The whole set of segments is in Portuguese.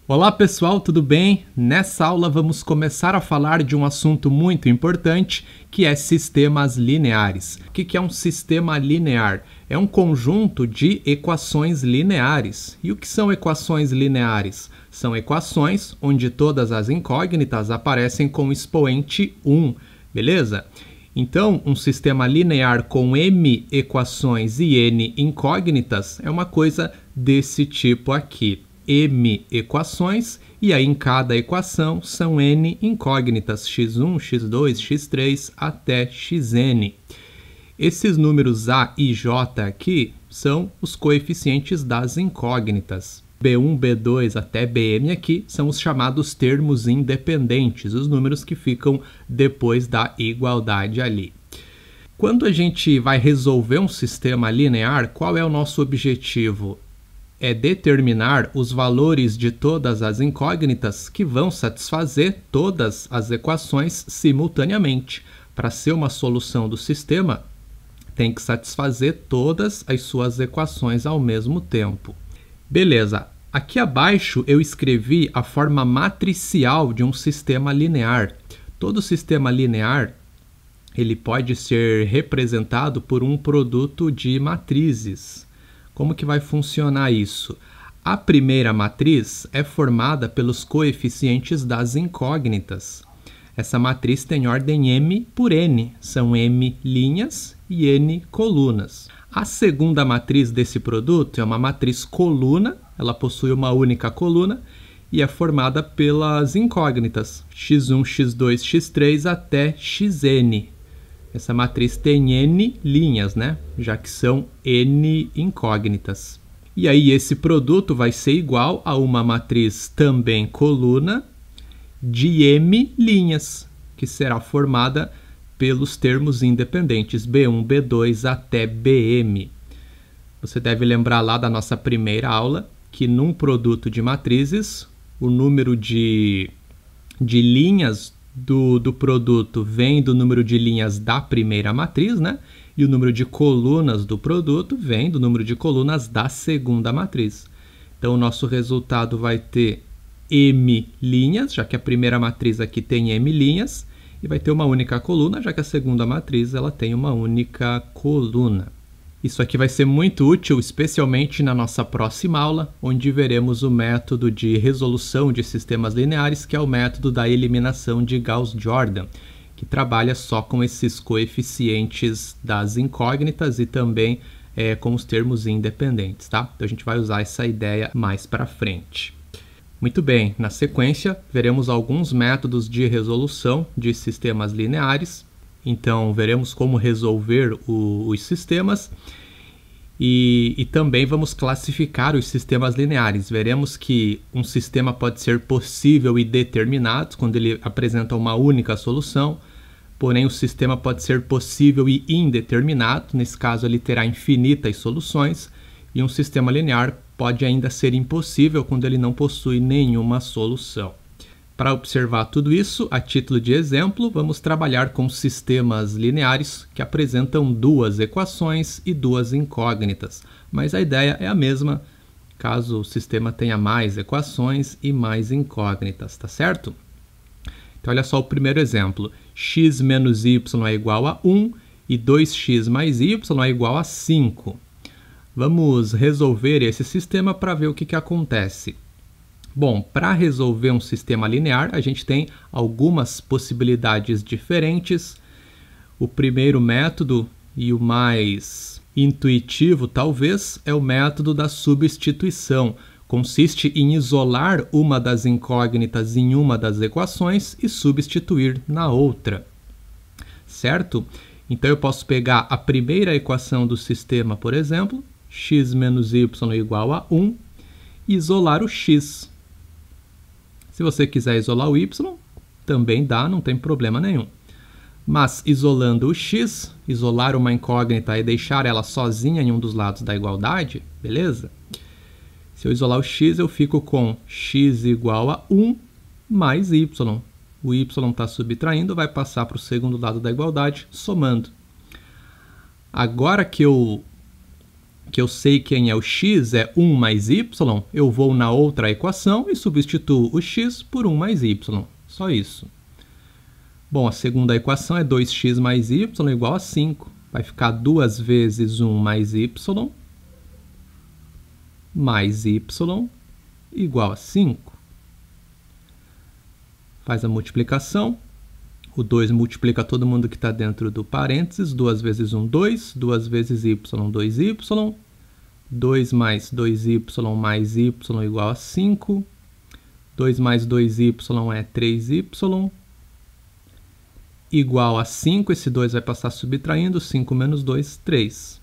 Olá pessoal, tudo bem? Nessa aula vamos começar a falar de um assunto muito importante que é sistemas lineares. O que é um sistema linear? É um conjunto de equações lineares. E o que são equações lineares? São equações onde todas as incógnitas aparecem com expoente 1, beleza? Então, um sistema linear com m equações e n incógnitas é uma coisa desse tipo aqui. M equações, e aí em cada equação são n incógnitas, x1, x2, x3 até xn. Esses números a e j aqui são os coeficientes das incógnitas. B1, B2 até Bm aqui são os chamados termos independentes, os números que ficam depois da igualdade ali. Quando a gente vai resolver um sistema linear, qual é o nosso objetivo? É determinar os valores de todas as incógnitas que vão satisfazer todas as equações simultaneamente. Para ser uma solução do sistema, tem que satisfazer todas as suas equações ao mesmo tempo. Beleza, aqui abaixo eu escrevi a forma matricial de um sistema linear. Todo sistema linear ele pode ser representado por um produto de matrizes. Como que vai funcionar isso? A primeira matriz é formada pelos coeficientes das incógnitas. Essa matriz tem ordem m por n, são m linhas e n colunas. A segunda matriz desse produto é uma matriz coluna, ela possui uma única coluna e é formada pelas incógnitas x1, x2, x3 até xn. Essa matriz tem n linhas, né? Já que são n incógnitas. E aí esse produto vai ser igual a uma matriz também coluna de m linhas, que será formada pelos termos independentes B1, B2 até Bm. Você deve lembrar lá da nossa primeira aula que num produto de matrizes, o número de linhas do produto vem do número de linhas da primeira matriz, né? E o número de colunas do produto vem do número de colunas da segunda matriz. Então, o nosso resultado vai ter m linhas, já que a primeira matriz aqui tem m linhas, e vai ter uma única coluna, já que a segunda matriz ela tem uma única coluna. Isso aqui vai ser muito útil, especialmente na nossa próxima aula, onde veremos o método de resolução de sistemas lineares, que é o método da eliminação de Gauss-Jordan, que trabalha só com esses coeficientes das incógnitas e também com os termos independentes, tá? Então a gente vai usar essa ideia mais para frente. Muito bem, na sequência veremos alguns métodos de resolução de sistemas lineares. Então, veremos como resolver os sistemas e também vamos classificar os sistemas lineares. Veremos que um sistema pode ser possível e determinado quando ele apresenta uma única solução, porém o sistema pode ser possível e indeterminado, nesse caso ele terá infinitas soluções, e um sistema linear pode ainda ser impossível quando ele não possui nenhuma solução. Para observar tudo isso, a título de exemplo, vamos trabalhar com sistemas lineares que apresentam duas equações e duas incógnitas. Mas a ideia é a mesma, caso o sistema tenha mais equações e mais incógnitas, tá certo? Então, olha só o primeiro exemplo. X menos y é igual a 1 e 2x mais y é igual a 5. Vamos resolver esse sistema para ver o que acontece. Bom, para resolver um sistema linear, a gente tem algumas possibilidades diferentes. O primeiro método, e o mais intuitivo talvez, é o método da substituição. Consiste em isolar uma das incógnitas em uma das equações e substituir na outra. Certo? Então eu posso pegar a primeira equação do sistema, por exemplo, x menos y é igual a 1, e isolar o x. Se você quiser isolar o y, também dá, não tem problema nenhum. Mas isolando o x, isolar uma incógnita e deixar ela sozinha em um dos lados da igualdade, beleza? Se eu isolar o x, eu fico com x igual a 1 mais y. O y está subtraindo, vai passar para o segundo lado da igualdade, somando. Agora que eu que eu sei quem é o x, é 1 mais y, eu vou na outra equação e substituo o x por 1 mais y. Só isso. Bom, a segunda equação é 2x mais y igual a 5. Vai ficar 2 vezes 1 mais y igual a 5. Faz a multiplicação. O 2 multiplica todo mundo que está dentro do parênteses. 2 vezes 1, 2. 2 vezes y, 2y. 2 mais 2y mais y igual a 5. 2 mais 2y é 3y. Igual a 5. Esse 2 vai passar subtraindo. 5 menos 2, 3.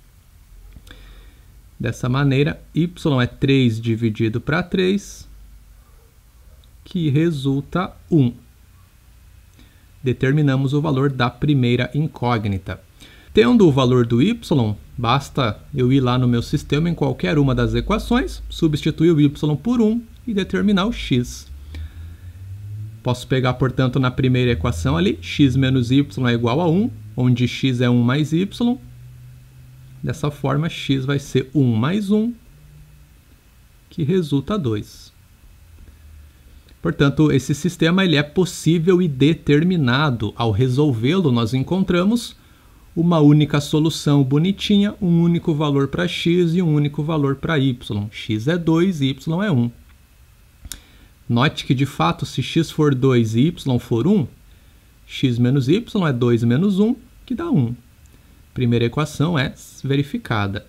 Dessa maneira, y é 3 dividido para 3, que resulta 1. Determinamos o valor da primeira incógnita. Tendo o valor do y, basta eu ir lá no meu sistema em qualquer uma das equações, substituir o y por 1 e determinar o x. Posso pegar, portanto, na primeira equação ali, x menos y é igual a 1, onde x é 1 mais y. Dessa forma, x vai ser 1 mais 1, que resulta 2. Portanto, esse sistema ele é possível e determinado. Ao resolvê-lo, nós encontramos uma única solução bonitinha, um único valor para x e um único valor para y. X é 2 e y é 1. Note que, de fato, se x for 2 e y for 1, x menos y é 2 menos 1, que dá 1. Primeira equação é verificada.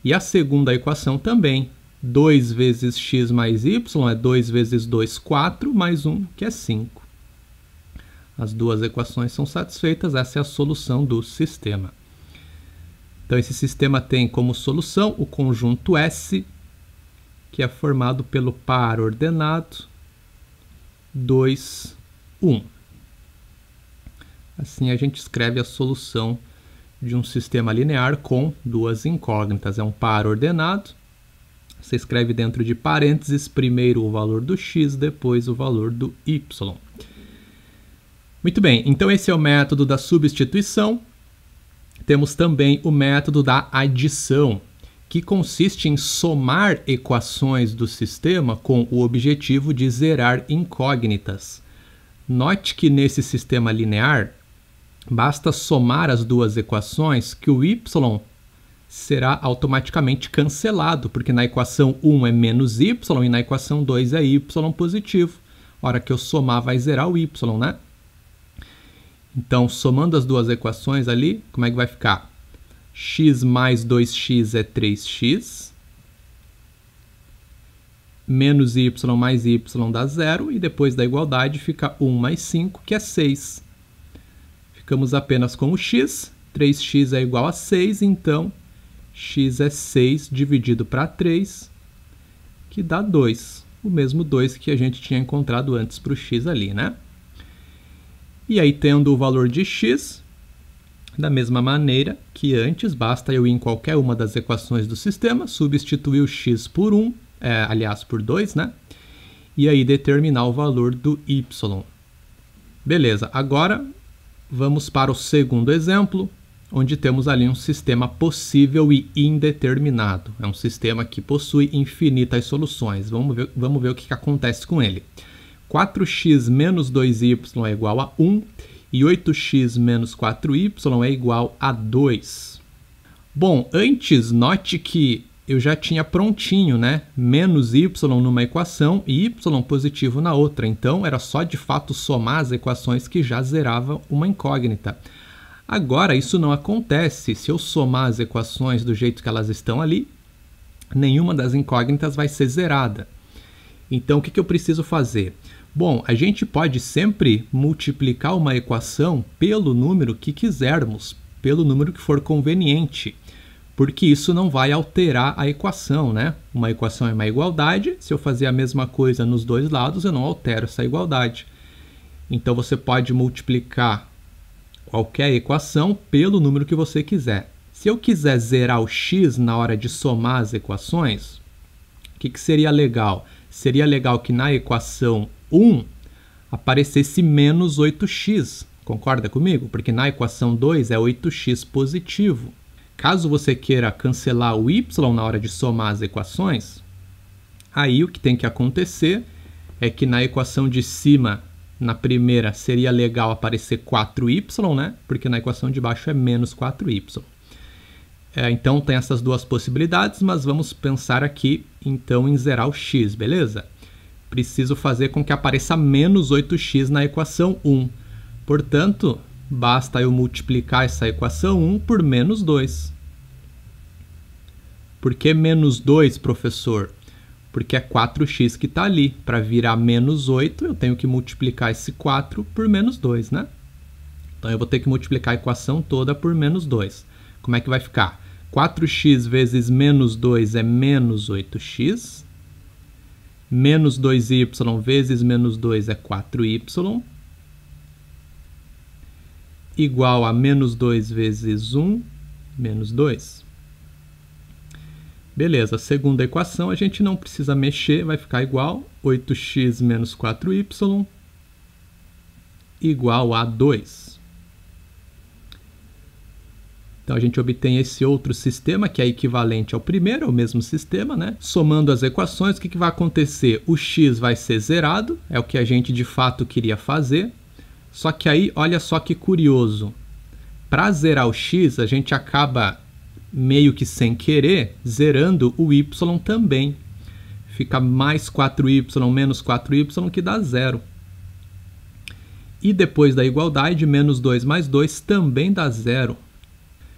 E a segunda equação também. 2 vezes x mais y é 2 vezes 2, 4, mais 1, que é 5. As duas equações são satisfeitas, essa é a solução do sistema. Então, esse sistema tem como solução o conjunto S, que é formado pelo par ordenado 2, 1. Assim, a gente escreve a solução de um sistema linear com duas incógnitas. É um par ordenado. Você escreve dentro de parênteses primeiro o valor do x, depois o valor do y. Muito bem, então esse é o método da substituição. Temos também o método da adição, que consiste em somar equações do sistema com o objetivo de zerar incógnitas. Note que nesse sistema linear, basta somar as duas equações que o y será automaticamente cancelado, porque na equação 1 é menos y e na equação 2 é y positivo. A hora que eu somar vai zerar o y, né? Então, somando as duas equações ali, como é que vai ficar? X mais 2x é 3x. Menos y mais y dá 0. E depois da igualdade fica 1 mais 5, que é 6. Ficamos apenas com o x. 3x é igual a 6, então x é 6 dividido para 3, que dá 2. O mesmo 2 que a gente tinha encontrado antes para o x ali, né? E aí, tendo o valor de x, da mesma maneira que antes, basta eu ir em qualquer uma das equações do sistema, substituir o x por 1, aliás, por 2, né? E aí determinar o valor do y. Beleza, agora vamos para o segundo exemplo, onde temos ali um sistema possível e indeterminado. É um sistema que possui infinitas soluções. Vamos ver o que acontece com ele. 4x menos 2y é igual a 1 e 8x menos 4y é igual a 2. Bom, antes note que eu já tinha prontinho, né? Menos y numa equação e y positivo na outra. Então, era só de fato somar as equações que já zerava uma incógnita. Agora, isso não acontece. Se eu somar as equações do jeito que elas estão ali, nenhuma das incógnitas vai ser zerada. Então, o que eu preciso fazer? Bom, a gente pode sempre multiplicar uma equação pelo número que quisermos, pelo número que for conveniente, porque isso não vai alterar a equação, né? Uma equação é uma igualdade, se eu fazer a mesma coisa nos dois lados, eu não altero essa igualdade. Então, você pode multiplicar qualquer equação pelo número que você quiser. Se eu quiser zerar o x na hora de somar as equações, o que seria legal? Seria legal que na equação 1 aparecesse menos 8x. Concorda comigo? Porque na equação 2 é 8x positivo. Caso você queira cancelar o y na hora de somar as equações, aí o que tem que acontecer é que na equação de cima, na primeira, seria legal aparecer 4y, né? Porque na equação de baixo é menos 4y. Então tem essas duas possibilidades, mas vamos pensar aqui então em zerar o x, beleza? Preciso fazer com que apareça menos 8x na equação 1. Portanto, basta eu multiplicar essa equação 1 por menos 2. Por que menos 2, professor? Porque é 4x que está ali. Para virar menos 8, eu tenho que multiplicar esse 4 por menos 2, né? Então, eu vou ter que multiplicar a equação toda por menos 2. Como é que vai ficar? 4x vezes menos 2 é menos 8x. Menos 2y vezes menos 2 é 4y. Igual a menos 2 vezes 1, menos 2. Beleza, a segunda equação a gente não precisa mexer, vai ficar igual 8x menos 4y igual a 2. Então a gente obtém esse outro sistema que é equivalente ao primeiro, é o mesmo sistema, né? Somando as equações, o que vai acontecer? O x vai ser zerado, é o que a gente de fato queria fazer. Só que aí, olha só que curioso. Para zerar o x, a gente acaba meio que sem querer zerando o y também. Fica mais 4y menos 4y que dá zero. E depois da igualdade, menos 2 mais 2 também dá zero.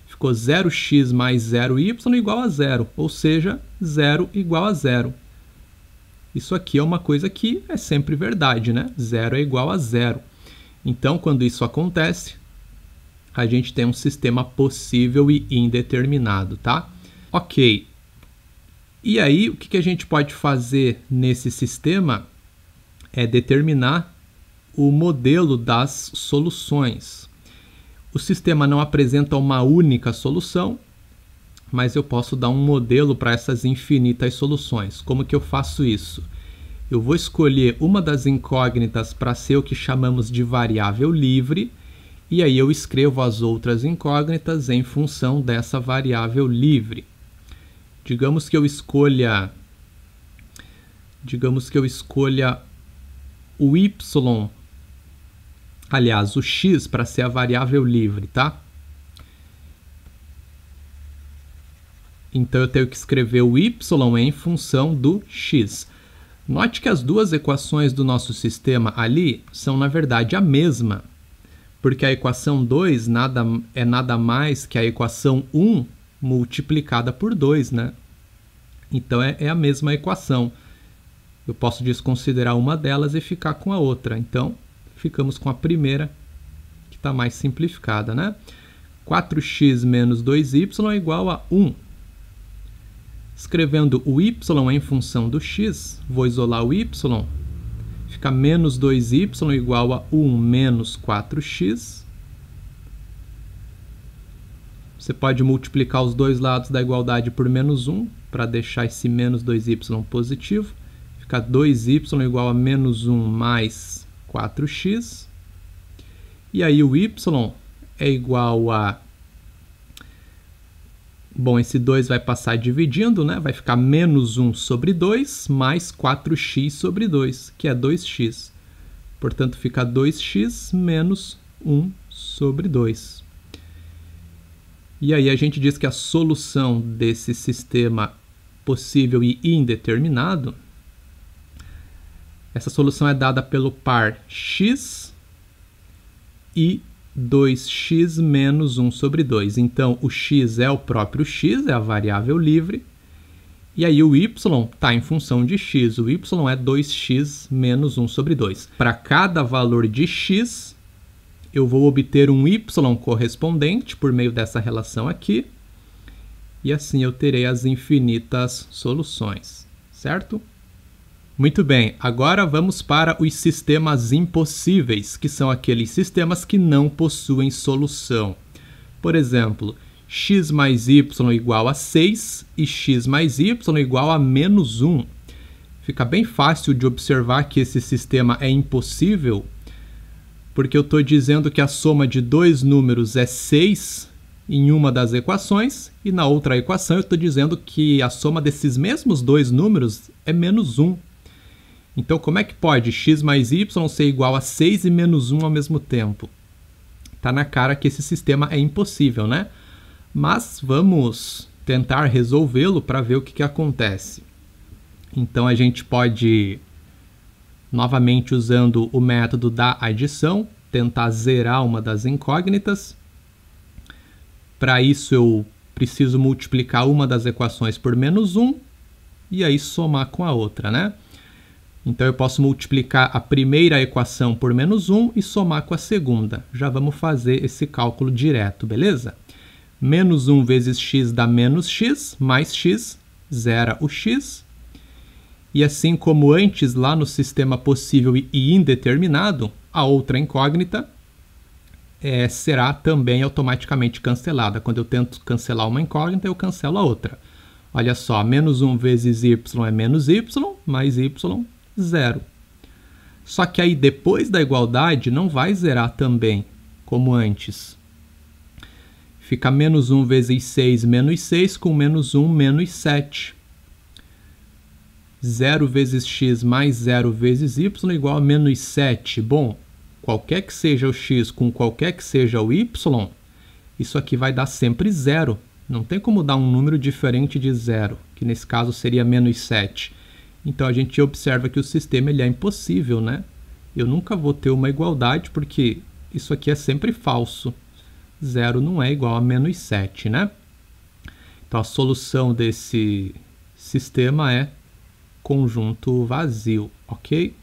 Ficou 0x mais 0y igual a zero, ou seja, 0 igual a zero. Isso aqui é uma coisa que é sempre verdade, né? 0 é igual a zero. Então, quando isso acontece, a gente tem um sistema possível e indeterminado, tá? Ok. E aí, o que a gente pode fazer nesse sistema é determinar o modelo das soluções. O sistema não apresenta uma única solução, mas eu posso dar um modelo para essas infinitas soluções. Como que eu faço isso? Eu vou escolher uma das incógnitas para ser o que chamamos de variável livre, e aí eu escrevo as outras incógnitas em função dessa variável livre. Digamos que eu escolha o y, aliás, o x para ser a variável livre, tá? Então eu tenho que escrever o y em função do x. Note que as duas equações do nosso sistema ali são, na verdade, a mesma, porque a equação 2 é nada mais que a equação 1 multiplicada por 2, né? Então é a mesma equação. Eu posso desconsiderar uma delas e ficar com a outra. Então, ficamos com a primeira, que está mais simplificada, né? 4x menos 2y é igual a 1. Escrevendo o y em função do x, vou isolar o y, fica menos 2y igual a 1 menos 4x. Você pode multiplicar os dois lados da igualdade por menos 1, para deixar esse menos 2y positivo. Fica 2y igual a menos 1 mais 4x. E aí o y é igual a... Bom, esse 2 vai passar dividindo, né? Vai ficar menos 1 sobre 2 mais 4x sobre 2, que é 2x. Portanto, fica 2x menos 1 sobre 2. E aí a gente diz que a solução desse sistema possível e indeterminado, essa solução é dada pelo par x e 2x menos 1 sobre 2. Então, o x é o próprio x, é a variável livre. E aí o y está em função de x. O y é 2x menos 1 sobre 2. Para cada valor de x, eu vou obter um y correspondente por meio dessa relação aqui. E assim eu terei as infinitas soluções, certo? Muito bem, agora vamos para os sistemas impossíveis, que são aqueles sistemas que não possuem solução. Por exemplo, x mais y igual a 6 e x mais y igual a menos 1. Fica bem fácil de observar que esse sistema é impossível, porque eu estou dizendo que a soma de dois números é 6 em uma das equações, e na outra equação eu estou dizendo que a soma desses mesmos dois números é menos 1. Então, como é que pode x mais y ser igual a 6 e menos 1 ao mesmo tempo? Tá na cara que esse sistema é impossível, né? Mas vamos tentar resolvê-lo para ver o que acontece. Então, a gente pode, novamente usando o método da adição, tentar zerar uma das incógnitas. Para isso, eu preciso multiplicar uma das equações por menos 1 e aí somar com a outra, né? Então, eu posso multiplicar a primeira equação por menos 1 e somar com a segunda. Já vamos fazer esse cálculo direto, beleza? Menos 1 vezes x dá menos x, mais x, zera o x. E assim como antes, lá no sistema possível e indeterminado, a outra incógnita será também automaticamente cancelada. Quando eu tento cancelar uma incógnita, eu cancelo a outra. Olha só, menos 1 vezes y é menos y, mais y, 0. Só que aí depois da igualdade não vai zerar também, como antes. Fica menos 1 vezes 6, menos 6, com menos 1, menos 7. 0 vezes x mais 0 vezes y igual a menos 7. Bom, qualquer que seja o x com qualquer que seja o y, isso aqui vai dar sempre 0. Não tem como dar um número diferente de 0, que nesse caso seria menos 7. Então, a gente observa que o sistema ele é impossível, né? Eu nunca vou ter uma igualdade, porque isso aqui é sempre falso. 0 não é igual a menos 7, né? Então, a solução desse sistema é conjunto vazio, ok?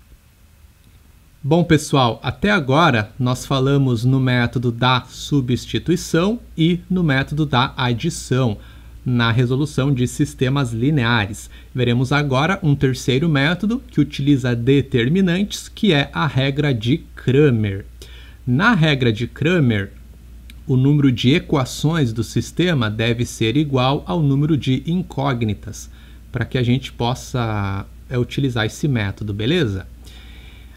Bom, pessoal, até agora nós falamos no método da substituição e no método da adição, na resolução de sistemas lineares. Veremos agora um terceiro método que utiliza determinantes, que é a regra de Cramer. Na regra de Cramer, o número de equações do sistema deve ser igual ao número de incógnitas, para que a gente possa utilizar esse método, beleza?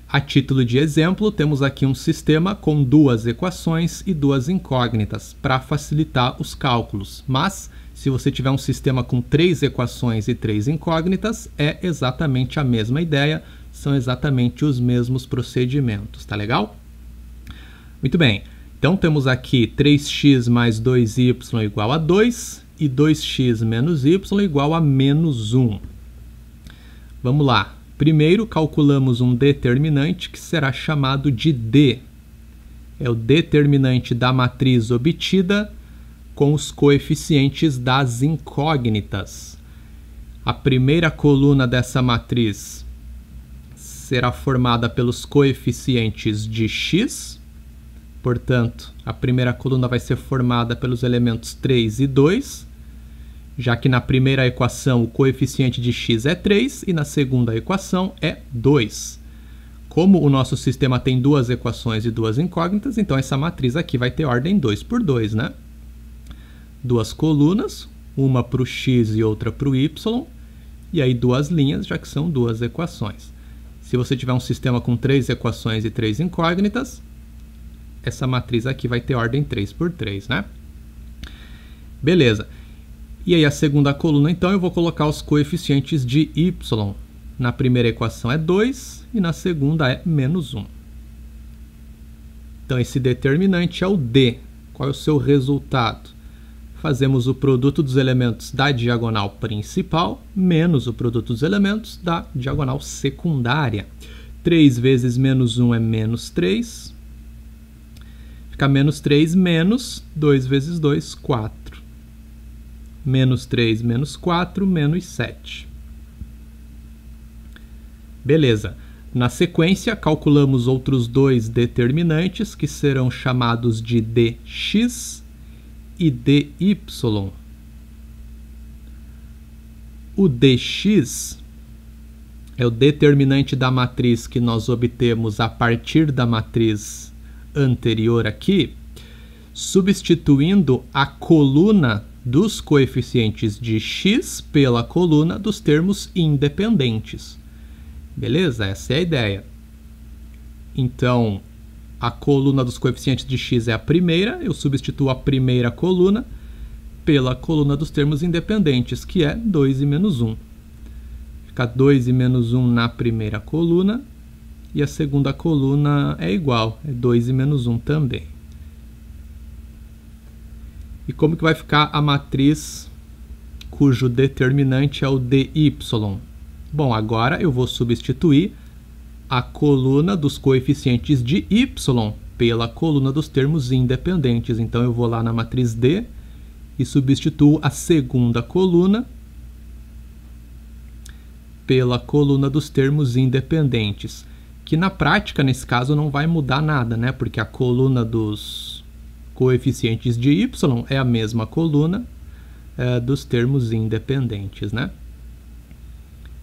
A título de exemplo, temos aqui um sistema com duas equações e duas incógnitas, para facilitar os cálculos. Mas, se você tiver um sistema com 3 equações e 3 incógnitas, é exatamente a mesma ideia, são exatamente os mesmos procedimentos, tá legal? Muito bem, então temos aqui 3x mais 2y igual a 2 e 2x menos y igual a menos 1. Vamos lá. Primeiro, calculamos um determinante que será chamado de D. É o determinante da matriz obtida com os coeficientes das incógnitas. A primeira coluna dessa matriz será formada pelos coeficientes de x. Portanto, a primeira coluna vai ser formada pelos elementos 3 e 2, já que na primeira equação o coeficiente de x é 3 e na segunda equação é 2. Como o nosso sistema tem duas equações e duas incógnitas, então essa matriz aqui vai ter ordem 2 por 2, né? Duas colunas, uma para o x e outra para o y, e aí duas linhas, já que são duas equações. Se você tiver um sistema com 3 equações e 3 incógnitas, essa matriz aqui vai ter ordem 3 por 3, né? Beleza. E aí a segunda coluna, então, eu vou colocar os coeficientes de y. Na primeira equação é 2 e na segunda é menos 1. Então, esse determinante é o D. Qual é o seu resultado? Fazemos o produto dos elementos da diagonal principal menos o produto dos elementos da diagonal secundária. 3 vezes menos 1 é menos 3. Fica menos 3 menos 2 vezes 2, 4. Menos 3 menos 4, menos 7. Beleza. Na sequência, calculamos outros dois determinantes, que serão chamados de dx e dy. O dx é o determinante da matriz que nós obtemos a partir da matriz anterior aqui, substituindo a coluna dos coeficientes de x pela coluna dos termos independentes. Beleza? Essa é a ideia. Então, a coluna dos coeficientes de x é a primeira, eu substituo a primeira coluna pela coluna dos termos independentes, que é 2 e menos 1. Fica 2 e menos 1 na primeira coluna, e a segunda coluna é igual, é 2 e menos 1 também. E como que vai ficar a matriz cujo determinante é o dy? Bom, agora eu vou substituir a coluna dos coeficientes de y pela coluna dos termos independentes. Então eu vou lá na matriz D e substituo a segunda coluna pela coluna dos termos independentes, que na prática, nesse caso, não vai mudar nada, né? Porque a coluna dos coeficientes de y é a mesma coluna dos termos independentes, né?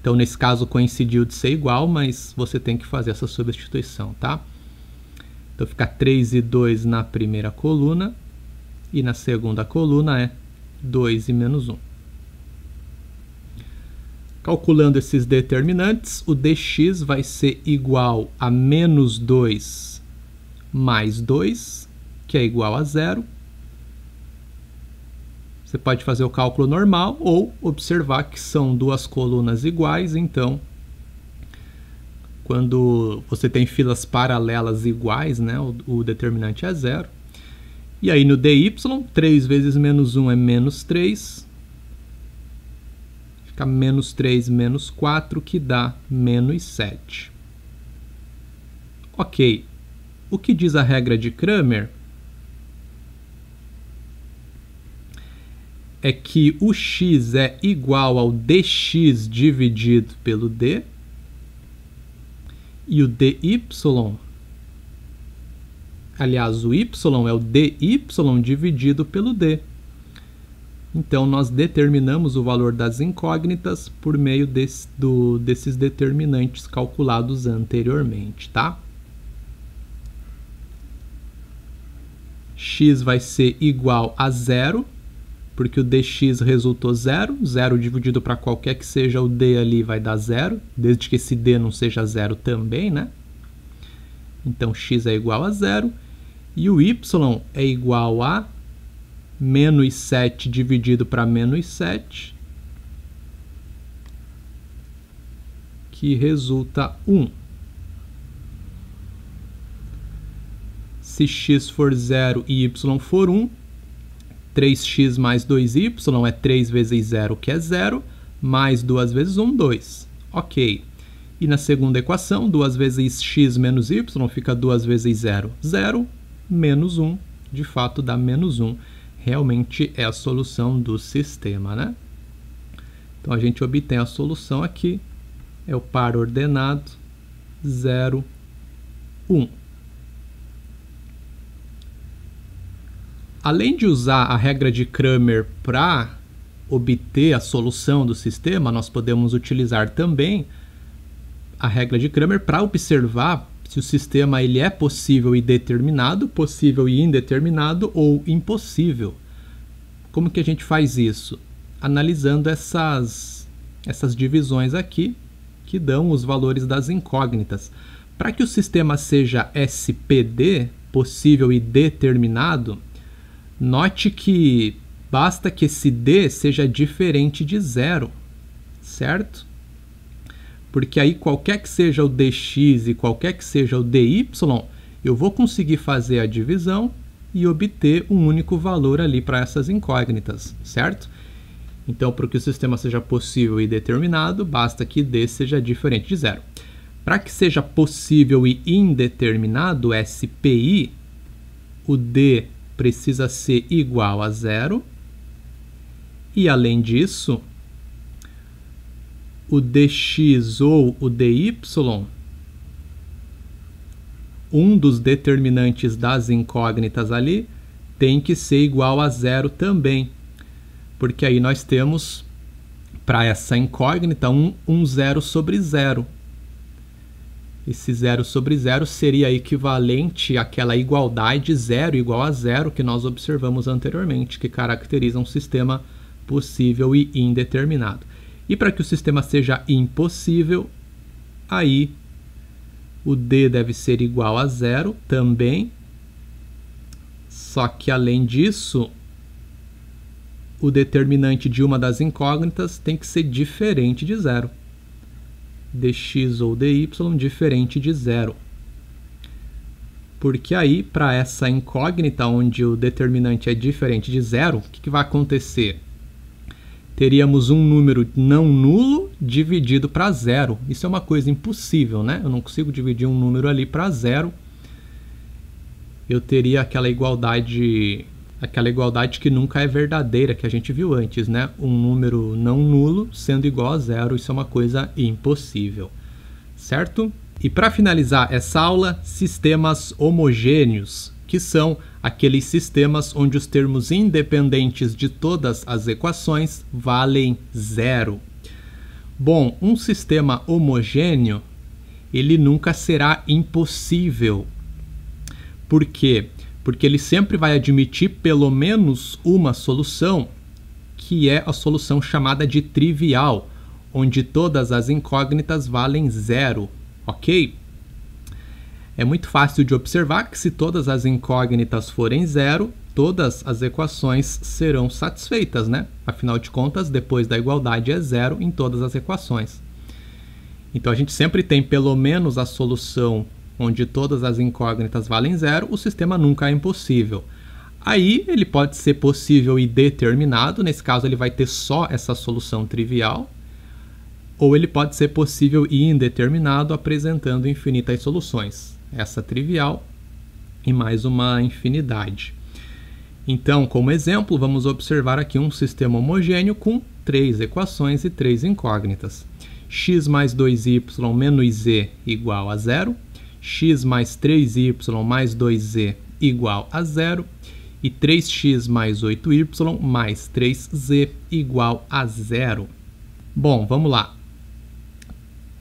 Então, nesse caso, coincidiu de ser igual, mas você tem que fazer essa substituição, tá? Então, fica 3 e 2 na primeira coluna, e na segunda coluna é 2 e menos 1. Calculando esses determinantes, o dx vai ser igual a menos 2 mais 2, que é igual a 0. Você pode fazer o cálculo normal ou observar que são duas colunas iguais, então, quando você tem filas paralelas iguais, né, o determinante é 0. E aí no dy, 3 vezes menos 1 é menos 3. Fica menos 3 menos 4, que dá menos 7. Ok. O que diz a regra de Cramer é que o x é igual ao dx dividido pelo d, e o dy, aliás, o y é o dy dividido pelo d. Então, nós determinamos o valor das incógnitas por meio desses determinantes calculados anteriormente, tá? X vai ser igual a 0, porque o dx resultou 0. 0 dividido para qualquer que seja o d ali vai dar 0, desde que esse d não seja 0 também, né? Então, x é igual a 0. E o y é igual a menos 7 dividido para menos 7, que resulta 1. Se x for 0 e y for 1, 3x mais 2y é 3 vezes 0, que é 0, mais 2 vezes 1, 2. Ok. E na segunda equação, 2 vezes x menos y fica 2 vezes 0, 0, menos 1, de fato dá menos 1. Realmente é a solução do sistema, né? Então, a gente obtém a solução aqui, é o par ordenado 0, 1. Além de usar a regra de Cramer para obter a solução do sistema, nós podemos utilizar também a regra de Cramer para observar se o sistema ele é possível e determinado, possível e indeterminado ou impossível. Como que a gente faz isso? Analisando essas divisões aqui, que dão os valores das incógnitas. Para que o sistema seja SPD, possível e determinado, note que basta que esse D seja diferente de 0, certo? Porque aí qualquer que seja o dx e qualquer que seja o dy, eu vou conseguir fazer a divisão e obter um único valor ali para essas incógnitas, certo? Então, para que o sistema seja possível e determinado, basta que d seja diferente de 0. Para que seja possível e indeterminado, SPI, o d precisa ser igual a 0. E, além disso, o dx ou o dy, um dos determinantes das incógnitas ali, tem que ser igual a 0 também. Porque aí nós temos, para essa incógnita, um 0 sobre 0. Esse 0 sobre 0 seria equivalente àquela igualdade 0 igual a 0 que nós observamos anteriormente, que caracteriza um sistema possível e indeterminado. E para que o sistema seja impossível, aí O D deve ser igual a 0 também. Só que, além disso, o determinante de uma das incógnitas tem que ser diferente de 0. dx ou dy diferente de 0. Porque aí, para essa incógnita onde o determinante é diferente de 0, o que vai acontecer? Teríamos um número não nulo dividido para 0. Isso é uma coisa impossível, né? Eu não consigo dividir um número ali para 0. Eu teria aquela igualdade que nunca é verdadeira, que a gente viu antes, né? Um número não nulo sendo igual a 0, isso é uma coisa impossível, certo? E para finalizar essa aula, sistemas homogêneos, que são aqueles sistemas onde os termos independentes de todas as equações valem 0. Bom, um sistema homogêneo, ele nunca será impossível. Por quê? Porque ele sempre vai admitir pelo menos uma solução, que é a solução chamada de trivial, onde todas as incógnitas valem 0, ok? É muito fácil de observar que se todas as incógnitas forem 0, todas as equações serão satisfeitas, né? Afinal de contas, depois da igualdade é 0 em todas as equações. Então a gente sempre tem pelo menos a solução onde todas as incógnitas valem 0, o sistema nunca é impossível. Aí ele pode ser possível e determinado, nesse caso ele vai ter só essa solução trivial, ou ele pode ser possível e indeterminado, apresentando infinitas soluções. Essa trivial e mais uma infinidade. Então, como exemplo, vamos observar aqui um sistema homogêneo com 3 equações e 3 incógnitas. X mais 2y menos z igual a 0, x mais 3y mais 2z igual a 0 e 3x mais 8y mais 3z igual a 0. Bom, vamos lá.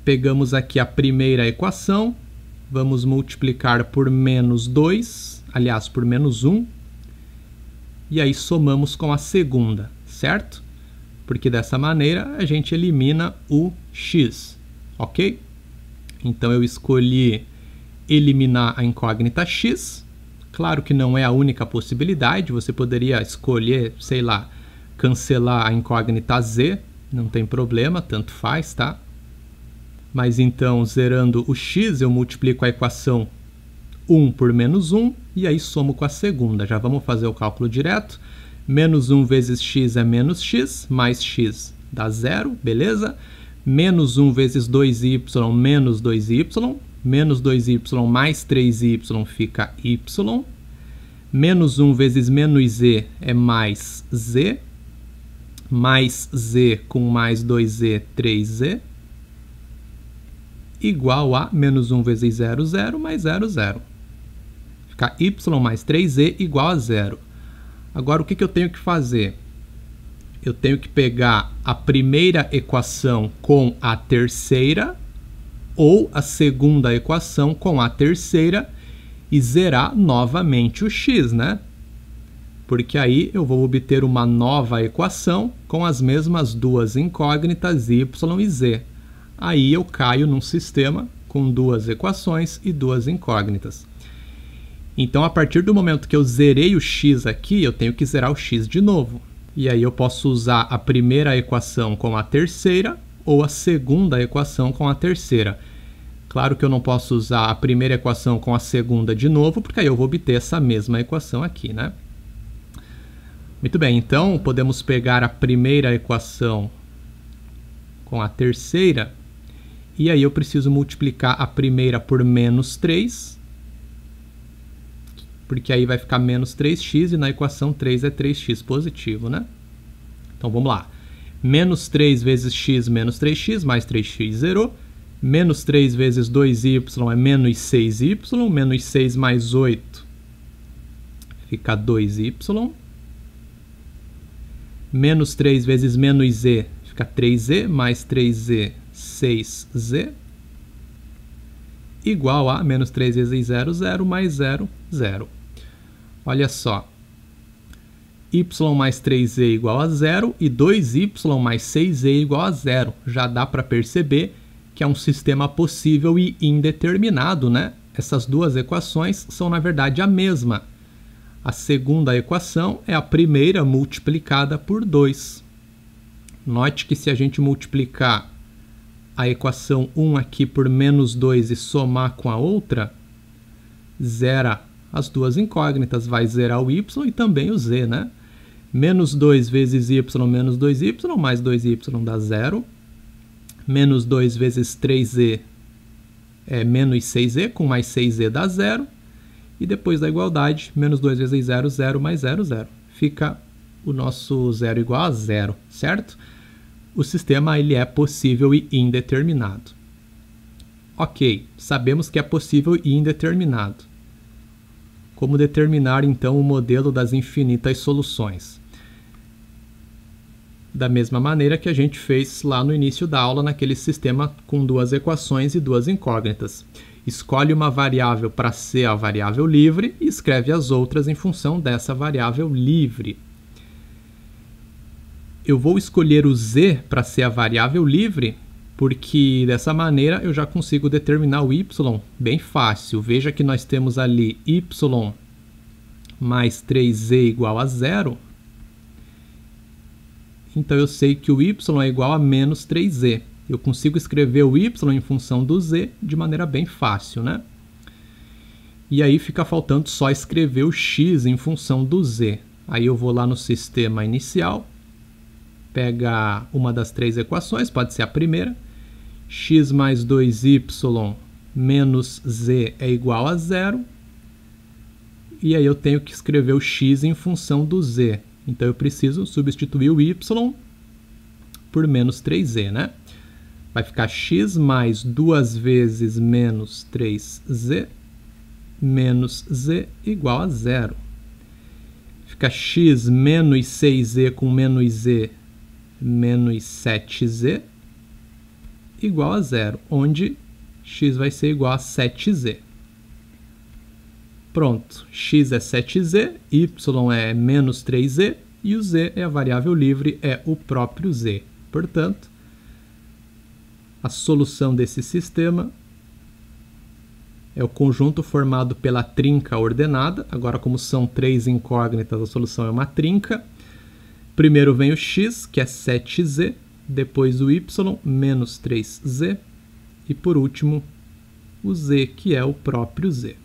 Pegamos aqui a primeira equação, vamos multiplicar por menos 2, aliás, por menos 1, e aí somamos com a segunda, certo? Porque dessa maneira a gente elimina o x, ok? Então eu escolhi eliminar a incógnita x. Claro que não é a única possibilidade, você poderia escolher, sei lá, cancelar a incógnita z, não tem problema, tanto faz, tá? Mas então, zerando o x, eu multiplico a equação 1 por menos 1, e aí somo com a segunda. Já vamos fazer o cálculo direto. Menos 1 vezes x é menos x, mais x dá 0, beleza? Menos 1 vezes 2y, menos 2y. Menos 2y mais 3y fica y. Menos 1 vezes menos z é mais z. Mais z com mais 2z, 3z. Igual a menos 1 vezes 0, 0, mais 0, 0. Fica y mais 3z igual a 0. Agora, o que eu tenho que fazer? Eu tenho que pegar a primeira equação com a terceira, ou a segunda equação com a terceira, e zerar novamente o x, né? Porque aí eu vou obter uma nova equação com as mesmas duas incógnitas y e z. Aí eu caio num sistema com duas equações e duas incógnitas. Então, a partir do momento que eu zerei o x aqui, eu tenho que zerar o x de novo. E aí eu posso usar a primeira equação com a terceira ou a segunda equação com a terceira. Claro que eu não posso usar a primeira equação com a segunda de novo, porque aí eu vou obter essa mesma equação aqui, né? Muito bem, então podemos pegar a primeira equação com a terceira, e aí eu preciso multiplicar a primeira por menos 3, porque aí vai ficar menos 3x, e na equação 3 é 3x positivo, né? Então vamos lá. Menos 3 vezes x menos 3x, mais 3x zerou. Menos 3 vezes 2y é menos 6y, menos 6 mais 8 fica 2y. Menos 3 vezes menos z fica 3z, mais 3z, 6z, igual a menos 3 vezes 0, 0, mais 0, 0. Olha só, y mais 3z igual a 0 e 2y mais 6z igual a 0. Já dá para perceber que é um sistema possível e indeterminado, né? Essas duas equações são, na verdade, a mesma. A segunda equação é a primeira multiplicada por 2. Note que se a gente multiplicar a equação 1 aqui por menos 2 e somar com a outra, zera as duas incógnitas, vai zerar o y e também o z, né? Menos 2 vezes y menos 2y, mais 2y dá 0. Menos 2 vezes 3z é menos 6z, com mais 6z dá 0. E depois da igualdade, menos 2 vezes 0, 0 mais 0, 0. Fica o nosso zero igual a 0, certo? O sistema ele é possível e indeterminado. Ok, sabemos que é possível e indeterminado. Como determinar, então, o modelo das infinitas soluções? Da mesma maneira que a gente fez lá no início da aula, naquele sistema com duas equações e duas incógnitas. Escolhe uma variável para ser a variável livre e escreve as outras em função dessa variável livre. Eu vou escolher o z para ser a variável livre, porque dessa maneira eu já consigo determinar o y bem fácil. Veja que nós temos ali y mais 3z igual a 0. Então eu sei que o y é igual a menos 3z. Eu consigo escrever o y em função do z de maneira bem fácil, né? E aí fica faltando só escrever o x em função do z. Aí eu vou lá no sistema inicial, pega uma das três equações, pode ser a primeira. X mais 2y menos z é igual a 0. E aí eu tenho que escrever o x em função do z. Então eu preciso substituir o y por menos 3z, né? Vai ficar x mais 2 vezes menos 3z menos z igual a 0. Fica x menos 6z com menos z menos 7z igual a 0, onde x vai ser igual a 7z. Pronto, x é 7z, y é menos 3z e o z é a variável livre, é o próprio z. Portanto, a solução desse sistema é o conjunto formado pela trinca ordenada. Agora, como são três incógnitas, a solução é uma trinca. Primeiro vem o x, que é 7z, depois o y, menos 3z, e por último o z, que é o próprio z.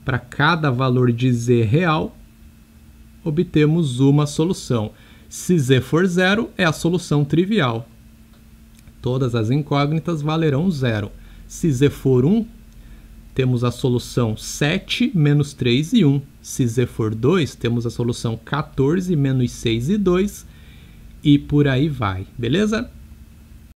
Para cada valor de z real, obtemos uma solução. Se z for 0, é a solução trivial. Todas as incógnitas valerão 0. Se z for 1, temos a solução 7, menos 3 e 1. Se z for 2, temos a solução 14, menos 6 e 2. E por aí vai, beleza?